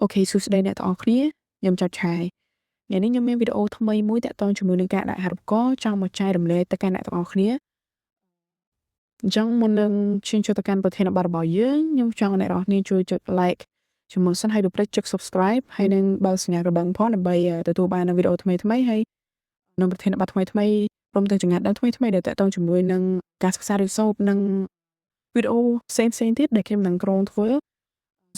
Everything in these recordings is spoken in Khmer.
អូខេសួស្តីអ្នកទាំងអស់គ្នាខ្ញុំចៅឆាយថ្ងៃនេះខ្ញុំមានវីដេអូថ្មីមួយតាក់ទងជាមួយនឹងការដាក់អាហារូបករណ៍ចង់មកចែករំលែកទៅកាន់អ្នកទាំងអស់គ្នាអញ្ចឹងមុននឹងឈានចូលទៅកាន់ប្រធានបទរបស់យើងខ្ញុំចង់ឲ្យអ្នកទាំងអស់គ្នាជួយចុច like ជាមុនសិនហើយកុំភ្លេចចុច subscribe ហើយនិងបើកសញ្ញាកណ្ដឹងផងដើម្បីទទួលបាននូវវីដេអូថ្មីៗហើយនៅប្រធានបទថ្មីៗព្រមទាំងចម្ងាត់ដឹងថ្មីៗដែលតាក់ទងជាមួយនឹងការសិក្សារៀនសូត្រនិងវីដេអូផ្សេងៗទៀតដែលខ្ញុំនឹងក្រុងធ្វើ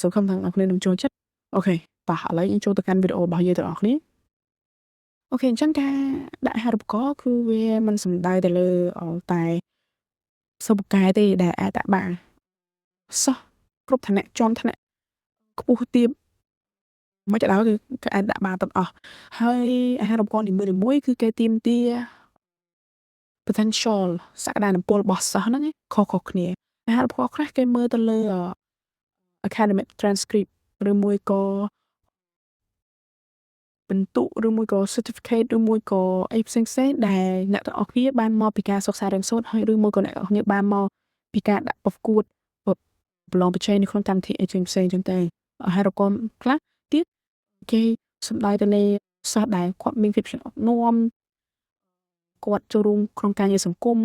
សង្ឃឹមថាអ្នកនរគ្នានឹងចូលចិត្តអូខេតោះឥឡូវយើងចូលទៅកាន់វីដេអូរបស់យើងទាំងអស់គ្នាអូខេអញ្ចឹងការដាក់អាហារូបករណ៍គឺវាមិនសំដៅទៅលើតែសិប្បកម្មទេដែលអាចដាក់បានសិស្សគ្រប់ឋានៈជាន់ឋានៈខ្ពស់ទាបមិនក៏ដោយគឺអាចដាក់បានទាំងអស់ហើយអាហារូបករណ៍នីមួយៗគឺគេទាមទារ potential សក្តានុពលរបស់សិស្សហ្នឹងខុសៗគ្នាអាហារូបករណ៍ខ្លះគេមើលទៅលើ academic transcript ឬមួយក៏បន្ទុកឬមួយក៏ certificate ឬមួយក៏អីផ្សេងៗដែលអ្នកទាំងអស់គ្នាបានមកពីការសិក្សារៀនសូត្រហើយឬមួយក៏អ្នកទាំងអស់គ្នាបានមកពីការដាក់ប្រកួតប្រឡងប្រជែងនៅក្នុងកម្មវិធីអីផ្សេងៗចឹងទៅអាហារូបករណ៍ខ្លះទៀតគេសំដៅទៅលើសិស្សដែលគាត់មានភាពច្នៃប្រឌិតគាត់ចូលរួមក្នុងការងារសង្គម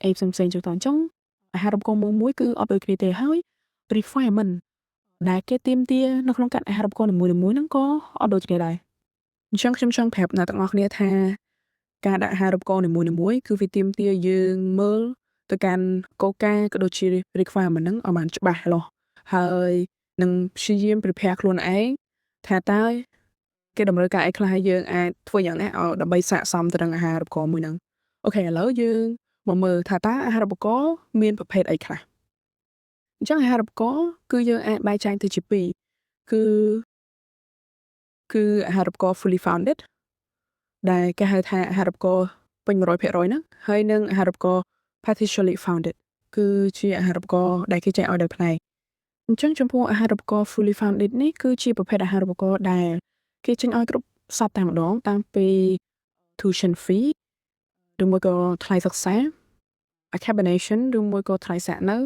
អីផ្សេងៗចឹងទៅអញ្ចឹងអាហារូបករណ៍មួយគឺអត់ដូចគ្នាទេហើយ requirement ដែលគេទាមទារនៅក្នុងការអាហារូបករណ៍នីមួយៗហ្នឹងក៏អត់ដូចគ្នាដែរអញ្ចឹងខ្ញុំចង់ប្រាប់អ្នកទាំងអស់គ្នាថាការដាក់អាហារូបករណ៍នីមួយៗគឺវាទាមទារយើងមើលទៅកាន់គោលការណ៍ក៏ដូចជា requirement ហ្នឹងឲ្យបានច្បាស់លាស់ហើយនឹងព្យាយាម prepare ខ្លួនឯងថាតើគេតម្រូវការអីខ្លះហើយយើងអាចធ្វើយ៉ាងណាឲ្យដើម្បីស័ក្តិសមទៅនឹងអាហារូបករណ៍មួយហ្នឹងអូខេឥឡូវយើងមកមើលថាតើអាហារូបករណ៍មានប្រភេទអីខ្លះអញ្ចឹងអាហារូបករណ៍គឺយើងអាចបែងចែកទៅជាពីរគឺអាហារូបករណ៍ fully founded ដែលគេហៅថាអាហារូបករណ៍ពេញ 100% ហ្នឹងហើយនិងអាហារូបករណ៍ partially founded គឺជាអាហារូបករណ៍ដែលគេចែកឲ្យដោយផ្នែកអញ្ចឹងចំពោះអាហារូបករណ៍ fully founded នេះគឺជាប្រភេទអាហារូបករណ៍ដែលគេចេញឲ្យគ្រប់សពតែម្ដងតាំងពី tuition fee ឬមួយក៏ថ្លៃសិក្សា accommodation ឬមួយក៏ថ្លៃស្នាក់នៅ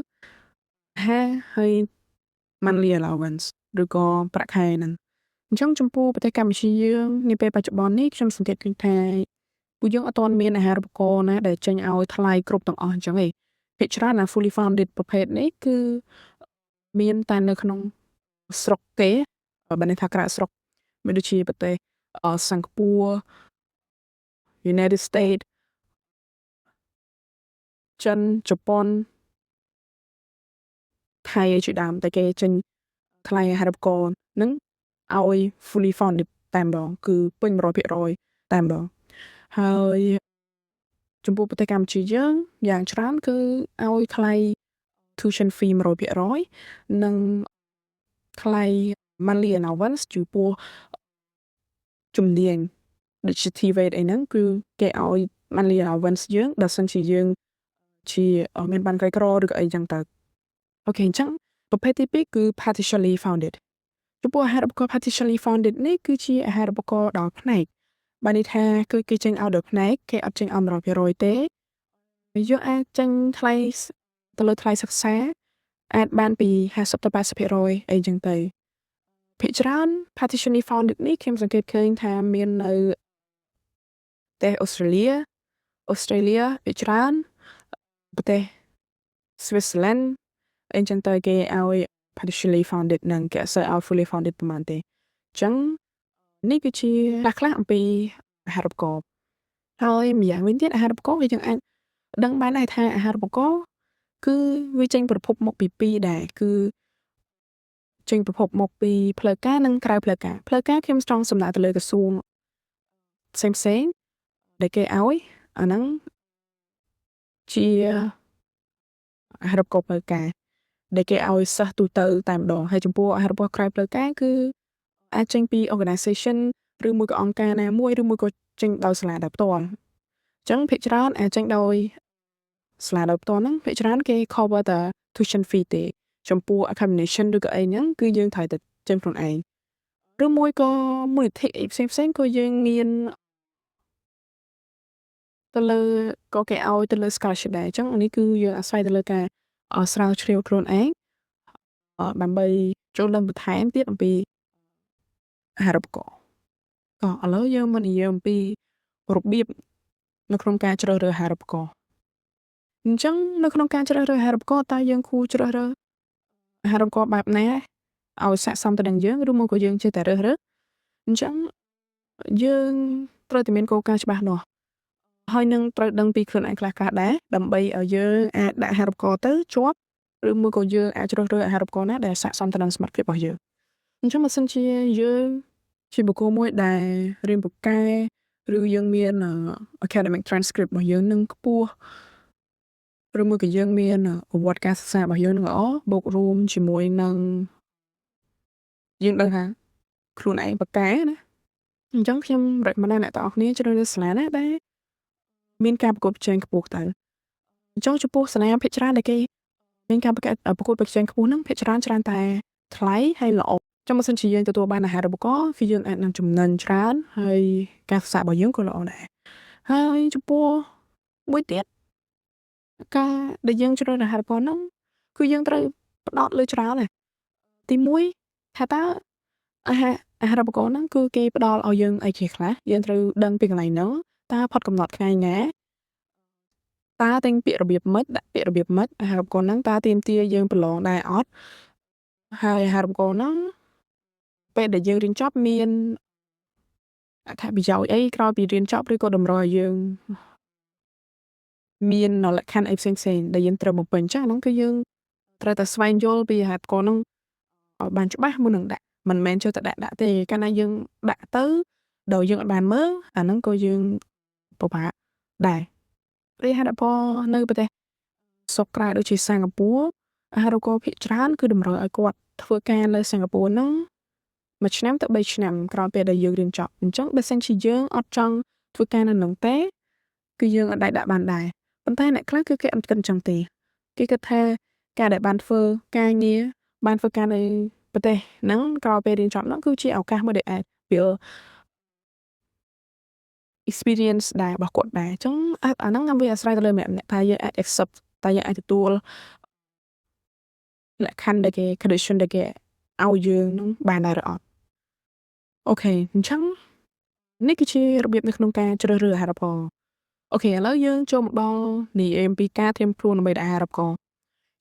ហើយ monthly allowance ឬក៏ប្រាក់ខែហ្នឹងអញ្ចឹងចំពោះប្រទេសកម្ពុជាយើងនាពេលបច្ចុប្បន្ននេះខ្ញុំសង្កេតឃើញថាពួកយើងអត់ទាន់មានអាហារូបករណ៍ណាដែលចេញឲ្យថ្លៃគ្រប់ទាំងអស់អញ្ចឹងទេភាគច្រើនអា fully founded ប្រភេទនេះគឺមានតែនៅក្នុងស្រុកគេបើន័យថាក្រៅស្រុកមានដូចជាប្រទេសសិង្ហបុរី United States ចិនជប៉ុនថៃជាដើមតែគេចេញថ្លៃអាហារូបករណ៍ហ្នឹងឲ្យ fully founded តែម្ដងគឺពេញ 100% តែម្ដងហើយចំពោះប្រទេសកម្ពុជាយើងយ៉ាងច្រើនគឺឲ្យថ្លៃ tuition fee 100% និងថ្លៃ monthly allowance ចំពោះជំនាញដូចជា TVET អីហ្នឹងគឺគេឲ្យ monthly allowance យើងបើសិនជាយើងជាមានបានក្រីក្រឬក៏អីចឹងទៅអូខេអញ្ចឹងប្រភេទទី2គឺ partially founded ចំពោះអាហារូបករណ៍ partially founded នេះគឺជាអាហារូបករណ៍ដោយផ្នែកបានន័យថាគឺគេចេញឲ្យដោយផ្នែកគេអត់ចេញឲ្យ 100% ទេយើងអាចចេញថ្លៃទៅលើថ្លៃសិក្សាអាចបានពី 50 ទៅ 80% អីចឹងទៅភាគច្រើន partially founded នេះខ្ញុំសង្កេតឃើញថាមាននៅប្រទេសអូស្ត្រាលីភាគច្រើនប្រទេស Switzerland អីចឹងទៅគេឲ្យ partially founded និងគេអត់សូវឲ្យ fully founded ប៉ុន្មានទេអញ្ចឹងនេះគឺជាខ្លះអំពីអាហារូបករណ៍ហើយម្យ៉ាងវិញទៀតអាហារូបករណ៍វាយើងអាចដឹងបានដែរថាអាហារូបករណ៍គឺវាចេញប្រភពមកពីពីរដែរគឺចេញប្រភពមកពីផ្លូវការនិងក្រៅផ្លូវការខ្ញុំចង់សំដៅទៅលើក្រសួងផ្សេងដែលគេឲ្យអាហ្នឹងជាអាហារូបករណ៍ផ្លូវការដែលគេឲ្យសិស្សទូទៅតែម្ដងហើយចំពោះអាហារូបករណ៍ក្រៅផ្លូវការគឺអាចចេញពី organization ឬមួយក៏អង្គការណាមួយឬមួយក៏ចេញដោយសាលាដោយផ្ទាល់អញ្ចឹងភាគច្រើនអាចចេញដោយសាលាដោយផ្ទាល់ហ្នឹងភាគច្រើនគេ cover តែ tuition fee ទេចំពោះ accommodation ឬក៏អីហ្នឹងគឺយើងត្រូវតែចេញខ្លួនឯងឬមួយក៏មូលនិធិអីផ្សេងៗក៏យើងមានទៅលើក៏គេឲ្យទៅលើ scholarship ដែរអញ្ចឹងនេះគឺយើងអាស្រ័យទៅលើការស្រាវជ្រាវខ្លួនឯង ដើម្បីចូលដឹងបន្ថែមទៀតអំពីអាហារូបករណ៍ក៏ឥឡូវយើងមកនិយាយអំពីរបៀបនៅក្នុងការជ្រើសរើសអាហារូបករណ៍អញ្ចឹងនៅក្នុងការជ្រើសរើសអាហារូបករណ៍តើយើងគួរជ្រើសរើសអាហារូបករណ៍បែបណាឲ្យស័ក្តិសមទៅនឹងយើងឬមកក៏យើងចេះតែរើសអញ្ចឹងយើងត្រូវតែមានគោលការណ៍ច្បាស់លាស់ហើយនឹងត្រូវដឹងពីខ្លួនឯងខ្លះៗដែរដើម្បីឲ្យយើងអាចដាក់អាហារូបករណ៍ទៅជាប់ឬមួយក៏យើងអាចជ្រើសរើសអាហារូបករណ៍ណាដែលស័ក្តិសមទៅនឹងសមត្ថភាពរបស់យើងអញ្ចឹងបើសិនជាយើងជាបុគ្គលមួយដែលរៀនពូកែឬយើងមាន academic transcript របស់យើងនឹងខ្ពស់ឬមួយក៏យើងមានប្រវត្តិការសិក្សារបស់យើងនឹងល្អបូករួមជាមួយនឹងយើងដឹងថាខ្លួនឯងពូកែណាអញ្ចឹងខ្ញុំ recommend អ្នកទាំងអស់គ្នាជ្រើសរើសសាលាណាដែលមានការប្រកួតប្រជែងខ្ពស់ទៅអញ្ចឹងចំពោះសាលាភាគច្រើនដែលគេមានការប្រកួតប្រជែងខ្ពស់ហ្នឹងភាគច្រើនតែថ្លៃហើយល្អចាំបើសិនជាយើងទទួលបានអាហារូបករណ៍គឺយើងអាចនឹងចំណេញច្រើនហើយការសិក្សារបស់យើងក៏ល្អដែរហើយចំពោះមួយទៀតការដែលយើងជ្រើសរើសអាហារូបករណ៍ហ្នឹងគឺយើងត្រូវផ្ដោតលើច្រើនណាទី1ថាតើអាហារូបករណ៍ហ្នឹងគឺគេផ្ដល់ឲ្យយើងអីគេខ្លះយើងត្រូវដឹងពីកន្លែងហ្នឹងតើផុតកំណត់ថ្ងៃណាតើតែងពាក្យរបៀបម៉េចដាក់ពាក្យរបៀបម៉េចអាហារូបករណ៍ហ្នឹងតើទាមទារយើងប្រឡងដែរអត់ហើយអាហារូបករណ៍ហ្នឹងពេលដែលយើងរៀនចប់មានអត្ថប្រយោជន៍អីក្រោយពីរៀនចប់ឬក៏តម្រូវឲ្យយើងមានលក្ខខណ្ឌអីផ្សេងៗដែលយើងត្រូវបំពេញចាស់ហ្នឹងគឺយើងត្រូវតែស្វែងយល់ពីអាហារូបករណ៍ហ្នឹងឲ្យបានច្បាស់មុននឹងដាក់មិនមែនចូលតែដាក់ទេកាលណាយើងដាក់ទៅដោយយើងអត់បានមើលអាហ្នឹងក៏យើងពិបាកដែររីឯអាហារូបករណ៍នៅប្រទេសស្រុកក្រៅដូចជាសិង្ហបុរីអាហារូបករណ៍ភាគច្រើនគឺតម្រូវឲ្យគាត់ធ្វើការនៅសិង្ហបុរីហ្នឹង1ឆ្នាំទៅ3ឆ្នាំក្រោយពេលដែលយើងរៀនចប់អញ្ចឹងបើសិនជាយើងអត់ចង់ធ្វើការនៅហ្នឹងទេគឺយើងអត់ដាក់បានដែរប៉ុន្តែអ្នកខ្លះគឺគេអត់គិតអញ្ចឹងទេគេគិតថាការដែលបានធ្វើការងារបានធ្វើការនៅប្រទេសហ្នឹងក្រោយពេលរៀនចប់ហ្នឹងគឺជាឱកាសមួយដែលអាចវា experience ដែររបស់គាត់ដែរអញ្ចឹងអាហ្នឹងវាអាស្រ័យទៅលើម្នាក់ៗថាយើងអាច accept តែយើងអាចទទួលលក្ខខណ្ឌដែលគេ condition ដែលគេឲ្យយើងហ្នឹងបានដែរឬអត់អូខេអញ្ចឹងនេះគឺជារបៀបនៅក្នុងការជ្រើសរើសអាហារូបករណ៍អូខេឥឡូវយើងចូលមកដល់និយាយអំពីការត្រៀមខ្លួនដើម្បីដាក់អាហារូបករណ៍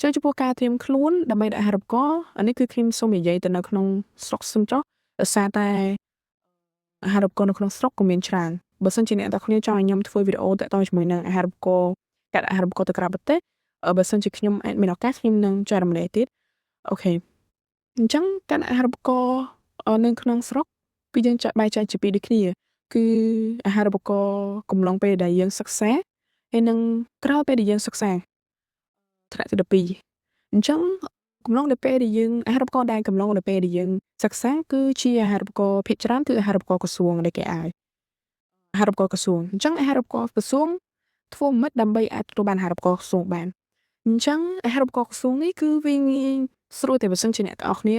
ចឹងចំពោះការត្រៀមខ្លួនដើម្បីដាក់អាហារូបករណ៍អានេះគឺខ្ញុំសូមនិយាយទៅនៅក្នុងស្រុកសិនចុះដោយសារតែអាហារូបករណ៍នៅក្នុងស្រុកក៏មានច្រើនបើសិនជាអ្នកទាំងគ្នាចង់ឲ្យខ្ញុំធ្វើវីដេអូតាក់ទងជាមួយនឹងអាហារូបករណ៍កាត់អាហារូបករណ៍ទៅក្រៅប្រទេសបើសិនជាខ្ញុំអាចមានឱកាសខ្ញុំនឹងចែករំលែកទៀតអូខេអញ្ចឹងកាត់អាហារូបករណ៍នៅក្នុងស្រុកគឺយើងចាក់បែងចែកជាពីរដូចគ្នាគឺអាហារូបករណ៍កំឡុងពេលដែលយើងសិក្សាហើយនឹងក្រោយពេលដែលយើងសិក្សាថ្នាក់ទី12អញ្ចឹងកំឡុងពេលដែលយើងអាហារូបករណ៍ដែលកំឡុងពេលដែលយើងសិក្សាគឺជាអាហារូបករណ៍ភាគច្រើនគឺអាហារូបករណ៍ក្រសួងដែលគេឲ្យអាហារូបករណ៍ក្រសួងអញ្ចឹងអាហារូបករណ៍ក្រសួងធ្វើមិនដើម្បីអាចទទួលបានអាហារូបករណ៍ក្រសួងបានអញ្ចឹងអាហារូបករណ៍ក្រសួងនេះគឺវាងាយស្រួលតែបើសិនជាអ្នកទាំងអស់គ្នា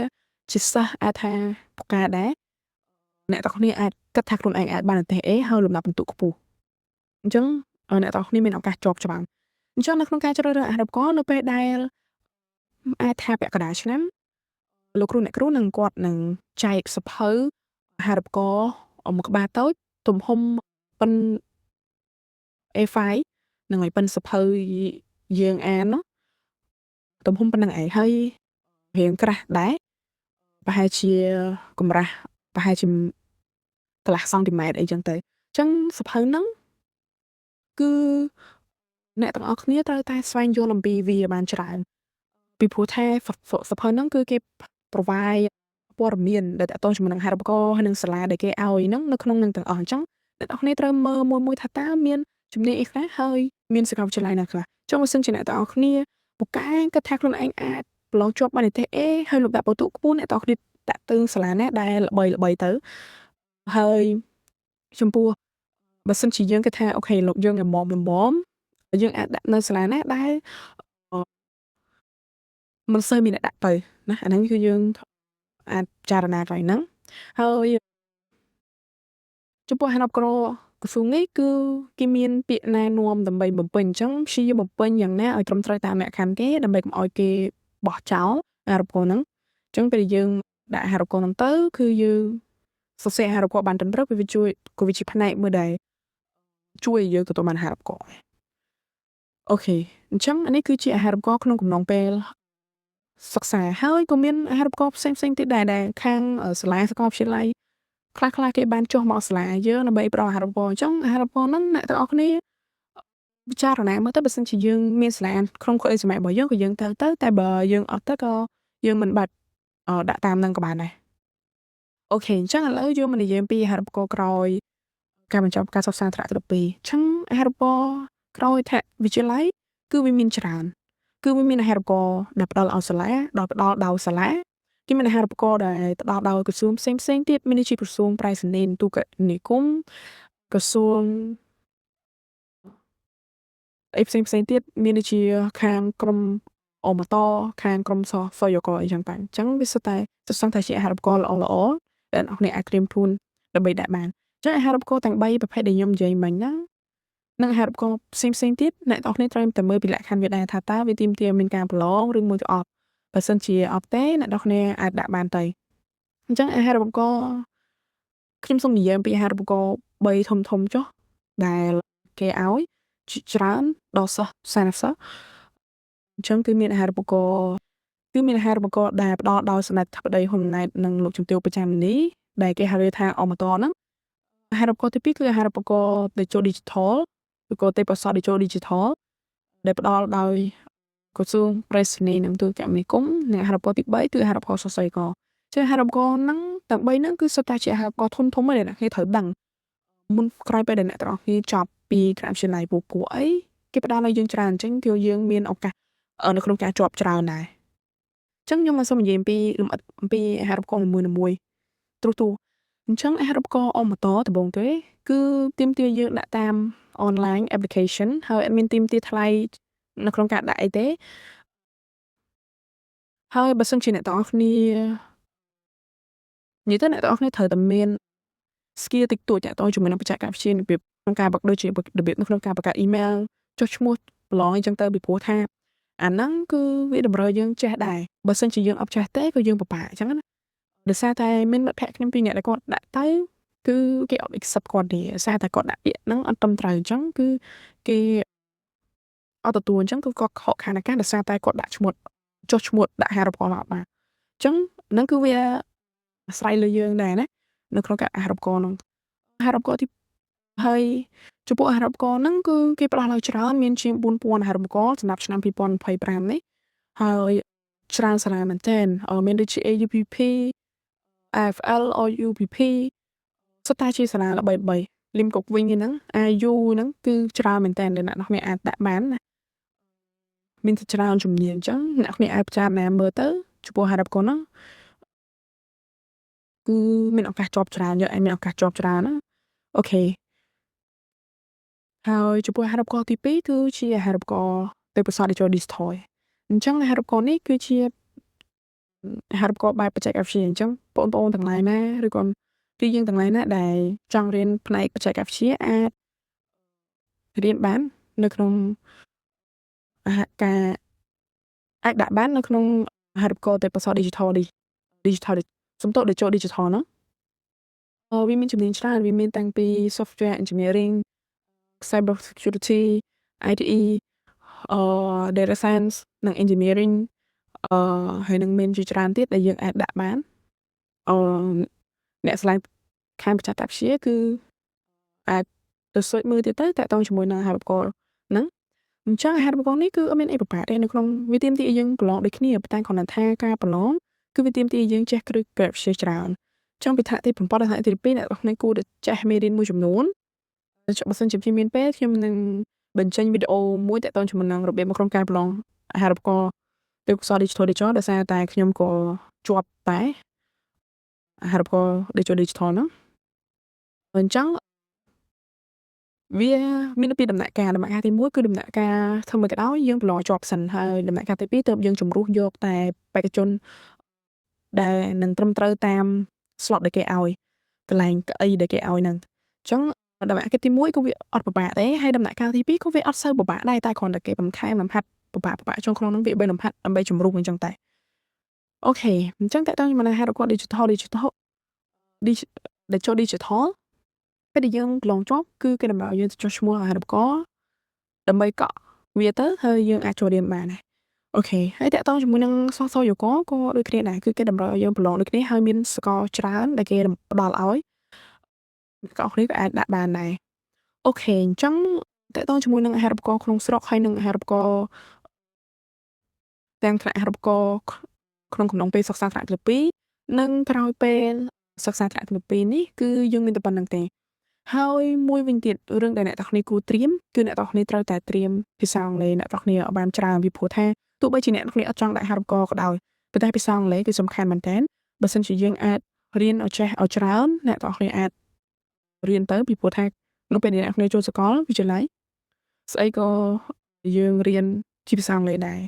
ជាសិស្សអាចថាពូកែដែរអ្នកទាំងអស់គ្នាអាចគិតថាខ្លួនឯងអាចបានប្រទេស A ហើយលំដាប់ពិន្ទុខ្ពស់អញ្ចឹងអ្នកទាំងអស់គ្នាមានឱកាសជាប់ច្បាំងអញ្ចឹងនៅក្នុងការជ្រើសរើសអាហារូបករណ៍នៅពេលដែលអាចថាពាក់កណ្ដាលឆ្នាំលោកគ្រូអ្នកគ្រូនឹងគាត់នឹងចែកសភៅអាហារូបករណ៍មួយក្បាលតូចទំហំប៉ុន A5 នឹងឲ្យប៉ុនសភៅយើងអាននោះទំហំប៉ុណ្ណឹងឯងហើយរៀងក្រាស់ដែរប្រហែលជាកម្រាស់ប្រហែលជាកន្លះសង់ទីម៉ែត្រអីចឹងទៅអញ្ចឹងសភៅហ្នឹងគឺអ្នកទាំងអស់គ្នាត្រូវតែស្វែងយល់អំពីវាបានច្រើនពីព្រោះថាសភៅហ្នឹងគឺគេ provide ព័ត៌មានដែលតកតងជាមួយនឹងអាហារូបករណ៍ហើយនឹងសាលាដែលគេឲ្យហ្នឹងនៅក្នុងនឹងទាំងអស់អញ្ចឹងអ្នកទាំងអស់គ្នាត្រូវមើលមួយថាតើមានជំនាញអីខ្លះហើយមានសាកលវិទ្យាល័យណាខ្លះចុះបើសិនជាអ្នកទាំងអស់គ្នាពូកែគិតថាខ្លួនឯងអាចប្រឡងជាប់បាននិទេស A ហើយលំដាប់ពិន្ទុខ្ពស់អ្នកទាំងអស់គ្នាតាក់ទងសាលាណាដែលល្បីទៅហើយចំពោះបើសិនជាយើងគិតថាអូខេលោកយើងល្មមយើងអាចដាក់នៅសាលាណាដែលមិនសូវមានអ្នកដាក់ទៅណាអាហ្នឹងគឺយើងអាចពិចារណាកន្លែងហ្នឹងហើយចំពោះអាហារូបករណ៍ក្រសួងនេះគឺគេមានពាក្យណែនាំដើម្បីបំពេញអញ្ចឹងព្យាយាមបំពេញយ៉ាងណាឲ្យត្រឹមត្រូវតាមលក្ខខណ្ឌគេដើម្បីកុំឲ្យគេបោះចោលអាហារូបករណ៍ហ្នឹង Chẳng bây giờ đã hạ rập con nâng tớ cứ như sắp xe hạ rập con bàn trầm rất vì chui của vị trí phát này mới đầy chui giờ của tụi mình hạ rập conโอเคchẳng anh ấy cứ chỉ hạ rập con không cùng nòng pe sắc xà hơi có miên hạ rập con xem tí đài đài khang ở slide sắc con trên lạiខ្លះគេបានចុះមកសាលាយើងដើម្បីផ្ដល់អាហារូបករណ៍អញ្ចឹងអាហារូបករណ៍ហ្នឹងអ្នកទាំងអស់គ្នាពិចារណាមើលទៅបើសិនជាយើងមានសាលាក្នុងខុសអេសម័យរបស់យើងក៏យើងទៅតែបើយើងអត់ទៅក៏យើងមិនបាច់ដាក់តាមហ្នឹងក៏បានដែរអូខេអញ្ចឹងឥឡូវយើងមកនិយាយពីអាហារូបករណ៍ក្រោយការបញ្ចប់ការសិក្សាថ្នាក់ទី12អញ្ចឹងអាហារូបករណ៍ក្រោយថ្នាក់វិទ្យាល័យគឺវាមានច្រើនគឺវាមានអាហារូបករណ៍ដែលផ្ដល់ឲ្យសាលាផ្ដល់ដោយសាលាគេមានអាហារូបករណ៍ដែលផ្ដល់ដោយក្រសួងផ្សេងទៀតមានដូចជាក្រសួងប្រៃសណីយ៍ទូកនិគមក្រសួងអីផ្សេងទៀតមានដូចជាខាងក្រមអមតខាងក្រមសយកអីចឹងតែអញ្ចឹងវាសុទ្ធតែសង្ឃថាជាអាហារូបករណ៍ល្អដែលអ្នកអាចត្រៀមខ្លួនដើម្បីដាក់បានអញ្ចឹងអាហារូបករណ៍ទាំង3ប្រភេទដែលខ្ញុំនិយាយមិញហ្នឹងនិងអាហារូបករណ៍ផ្សេងទៀតអ្នកទាំងគ្នាត្រូវតែមើលពីលក្ខខណ្ឌវាដែរថាតើវាទាមទារមានការប្រឡងឬមួយក៏អត់បើសិនជាអត់ទេអ្នកទាំងគ្នាអាចដាក់បានទៅអញ្ចឹងអាហារូបករណ៍ខ្ញុំសូមនិយាយពីអាហារូបករណ៍3ធំចុះដែលគេឲ្យច្រើនដល់សិស្សសាសិស្សអញ្ចឹងគឺមានអាហារូបករណ៍ដែលផ្ដល់ដោយសម្ដេចបតីហ៊ុនម៉ាណែតនិងលោកជំទាវបច្ចាមនីដែលគេហៅថាអមតហ្នឹងអាហារូបករណ៍ទី2គឺអាហារូបករណ៍តេជោ Digital ឬក៏ទេពកោសល្យតេជោ Digital ដែលផ្ដល់ដោយក្រសួងប្រៃសណីយ៍និងទូរគមនាគមន៍និងអាហារូបករណ៍ទី3គឺអាហារូបករណ៍សរសេរកចឹងអាហារូបករណ៍ហ្នឹងទាំង3ហ្នឹងគឺសុទ្ធតែជាអាហារូបករណ៍ធំៗដែលអ្នកគេត្រូវដឹងមុនក្រោយពេលដែលអ្នកទាំងអស់គ្នាចប់ពីក្រមវិទ្យាល័យពូគួរអីគេផ្ដល់ឲ្យយើងច្រើនអញ្ចឹងគឺយើងមានឱកាសនៅក្នុងការជាប់ច្រើនដែរអញ្ចឹងខ្ញុំមកសូមនិយាយអំពីអាហារូបករណ៍មួយទ្រុសអញ្ចឹងអាហារូបករណ៍អមតដំបូងទេគឺទាមទារយើងដាក់តាម online application ហើយអត់មានទាមទារថ្លៃនៅក្នុងការដាក់អីទេហើយបើសិនជាអ្នកទាំងអស់គ្នានិយាយទៅអ្នកទាំងអស់គ្នាត្រូវតែមាន skill តិចតួចតជាមួយនឹងបច្ចេកវិទ្យារបៀបក្នុងការដូចជារបៀបនៅក្នុងការបង្កើត email ចុះឈ្មោះប្រឡងអញ្ចឹងទៅពីព្រោះថាអាហ្នឹងគឺវាតម្រូវយើងចេះដែរបើសិនជាយើងអត់ចេះទេក៏យើងពិបាកអញ្ចឹងណាដោយសារតែមានមិត្តភក្តិខ្ញុំពីរនាក់ដែលគាត់ដាក់ទៅគឺគេអត់ accept គាត់ទេដោយសារតែគាត់ដាក់ពាក្យហ្នឹងអត់ត្រឹមត្រូវអញ្ចឹងគឺគេអត់ទទួលអញ្ចឹងគឺគាត់ខកខានឱកាសដោយសារតែគាត់ដាក់ឈ្មោះចុះឈ្មោះដាក់អាហារូបករណ៍អត់បានអញ្ចឹងហ្នឹងគឺវាអាស្រ័យលើយើងដែរណានៅក្នុងការអាហារូបករណ៍ហ្នឹងអាហារូបករណ៍ទីហើយចំពោះអាហារូបករណ៍ហ្នឹងគឺគេផ្ដល់ឲ្យច្រើនមានជាង 4000 អាហារូបករណ៍សម្រាប់ឆ្នាំ2025នេះហើយច្រើនសាលាមែនទែនមានដូចជា AUPP AFL UPP សុទ្ធតែជាសាលាល្បីលឹមកុកវិញហ្នឹង IU ហ្នឹងគឺច្រើនមែនទែនដែលអ្នកនរគ្នាអាចដាក់បានណាមានច្រើនជំនាញអញ្ចឹងអ្នកគ្នាអាចពិចារណាមើលទៅចំពោះអាហារូបករណ៍ហ្នឹងគឺមានឱកាសជាប់ច្រើនយើងអាចមានឱកាសជាប់ច្រើនណាអូខេហើយចំពោះអាហារូបករណ៍ទី2គឺជាអាហារូបករណ៍ទេពកោសល្យ Digital អញ្ចឹងអាហារូបករណ៍នេះគឺជាអាហារូបករណ៍បែបបច្ចេកវិទ្យាអញ្ចឹងបងប្អូនទាំងឡាយណាឬក៏គឺយើងទាំងឡាយណាដែលចង់រៀនផ្នែកបច្ចេកវិទ្យាអាចរៀនបាននៅក្នុងការអាចដាក់បាននៅក្នុងអាហារូបករណ៍ទេពកោសល្យ Digital សំដៅតេជោ Digital ហ្នឹងវាមានជំនាញច្រើនវាមានតាំងពី Software Engineering Cyber Security ITE Data Science និង Engineering ហើយនឹងមានជាច្រើនទៀតដែលយើងអាចដាក់បានអ្នកឆ្លងខាងបច្ចេកវិទ្យាគឺអាចទៅស៊ើចមើលទៀតទៅតាក់ទងជាមួយនឹងអាហារូបករណ៍ហ្នឹងអញ្ចឹងអាហារូបករណ៍នេះគឺអត់មានអីពិបាកទេនៅក្នុងវាទាមទារយើងប្រឡងដូចគ្នាតែគ្រាន់តែថាការប្រឡងគឺវាទាមទារយើងចេះគ្រឹះកិច្ចវិទ្យាច្រើនចង់ពីថ្នាក់ទី7ដល់ថ្នាក់ទី12អ្នកនរគ្នាគួរតែចេះមេរៀនមួយចំនួនបើសិនជាខ្ញុំមានពេលខ្ញុំនឹងបញ្ចេញវីដេអូមួយតាក់ទងជាមួយនឹងរបៀបក្នុងការប្រឡងអាហារូបករណ៍ទេពកោសល្យ Digital ដោយសារតែខ្ញុំក៏ជាប់តែអាហារូបករណ៍ Digital ហ្នឹងអញ្ចឹងវាមានពីដំណាក់កាលទី1គឺដំណាក់កាលធ្វើមកក៏ដោយយើងប្រឡងជាប់សិនហើយដំណាក់កាលទី2ទើបយើងជំរុះយកតែបេក្ខជនដែលនឹងត្រឹមត្រូវតាម slot ដែលគេឲ្យកន្លែងកៅអីដែលគេឲ្យហ្នឹងអញ្ចឹងដំណាក់កាលទី1គឺវាអត់ពិបាកទេហើយដំណាក់កាលទី2ក៏វាអត់សូវពិបាកដែរតែគ្រាន់តែគេបន្ថែមលំហាត់ពិបាកចុងក្នុងហ្នឹងវា3លំហាត់ដើម្បីជំរុះអញ្ចឹងតែ អូខេអញ្ចឹងតើតើខ្ញុំបានហៅរបស់ digital ដែលចូល digital ពេលដែលយើងប្រឡងជាប់គឺគេតម្រូវឲ្យយើងទៅចុះឈ្មោះអាហារូបករណ៍ដើម្បីកក់វាទៅហើយយើងអាចចូលរៀនបានដែរអូខេហើយតើតើជាមួយនឹងសសយកក៏ដូចគ្នាដែរគឺគេតម្រូវឲ្យយើងប្រឡងដូចគ្នាហើយមានសកលច្រើនដែលគេផ្ដល់ឲ្យអ្នកទាំងអស់គ្នាក៏អាចដាក់បានដែរអូខេអញ្ចឹងតើតើជាមួយនឹងអាហារូបករណ៍ក្នុងស្រុកហើយនិងអាហារូបករណ៍ទាំងថ្នាក់អាហារូបករណ៍ក្នុងកំឡុងពេលសិក្សាថ្នាក់ទី2និងក្រោយពេលសិក្សាថ្នាក់ទី2នេះគឺយើងមានតែប៉ុណ្្នឹងទេហើយមួយវិញទៀតរឿងដែលអ្នកទាំងគ្នាគួរត្រៀមគឺអ្នកទាំងគ្នាត្រូវតែត្រៀមភាសាអង់គ្លេសអ្នកទាំងគ្នាឲ្យបានច្រើនពីព្រោះថាទោះបីជាអ្នកទាំងគ្នាអត់ចង់ដាក់អាហារូបករណ៍ក៏ដោយប៉ុន្តែភាសាអង់គ្លេសគឺសំខាន់មែនទែនបើសិនជាយើងអាចរៀនឲ្យចេះឲ្យច្រើនអ្នកទាំងគ្នាអាចរៀនទៅពីព្រោះថានៅពេលដែលអ្នកគ្នាចូលសាកលវិទ្យាល័យស្អីក៏យើងរៀនជាភាសាអង់គ្លេសដែរ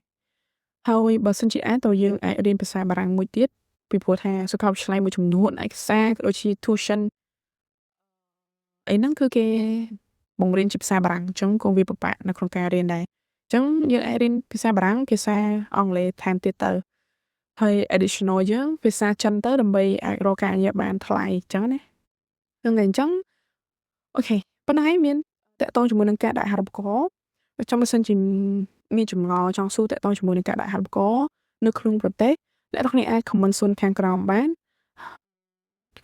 ហើយបើសិនជាអាចតើយើងអាចរៀនភាសាបារាំងមួយទៀតពីព្រោះថាសាកលវិទ្យាល័យមួយចំនួនឯកសារក៏ដូចជា tuition អីហ្នឹងគឺគេបង្រៀនជាភាសាបារាំងអញ្ចឹងក៏វាពិបាកនៅក្នុងការរៀនដែរអញ្ចឹងយើងអាចរៀនភាសាបារាំងភាសាអង់គ្លេសថែមទៀតទៅហើយ additional យើងភាសាចិនទៅដើម្បីអាចរកការងារបានថ្លៃអញ្ចឹងណាហ្នឹងហើយអញ្ចឹងអូខេប៉ុណ្ណឹងហើយមានតកតងជាមួយនឹងការដាក់អាហារូបករណ៍ចាំបើសិនជាមានចម្ងល់ចង់សួរតកតងជាមួយនឹងការដាក់អាហារូបករណ៍នៅក្នុងប្រទេសអ្នកនរគ្នាអាច comment សួរខាងក្រោមបាន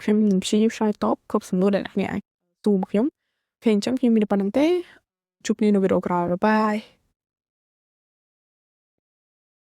ខ្ញុំនឹងព្យាយាមឆ្លើយតបគ្រប់សំណួរដែលអ្នកនរគ្នាអាចសួរមកខ្ញុំអូខេអញ្ចឹងខ្ញុំមានតែប៉ុណ្្នឹងទេជួបគ្នានៅវីដេអូក្រោយបាយ